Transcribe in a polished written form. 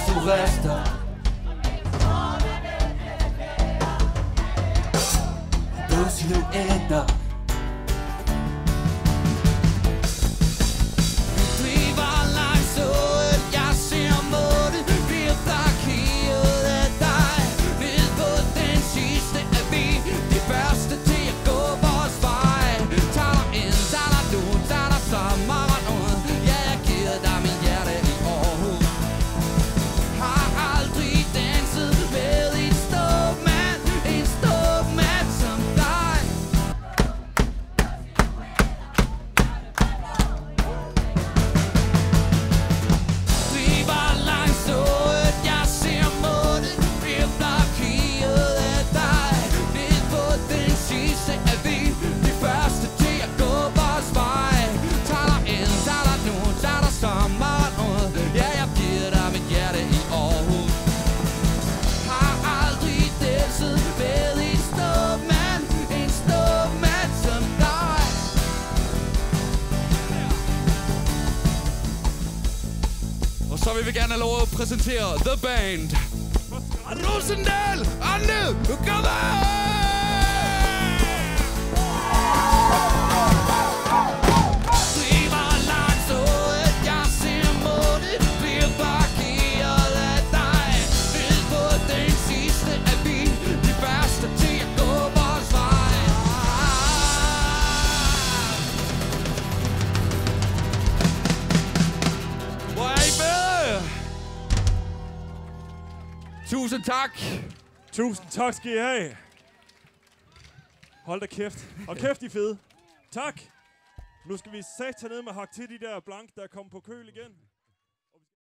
turister. Blå silhuetter. Så vil vi gerne have lov at præsentere The Band. Rosendal, Anne, kom Tusind tak. Tusind tak skal I have. Hold da kæft. Og kæft, I fede. Tak. Nu skal vi sætte ned med hak til de der blank, der er kommet på køl igen.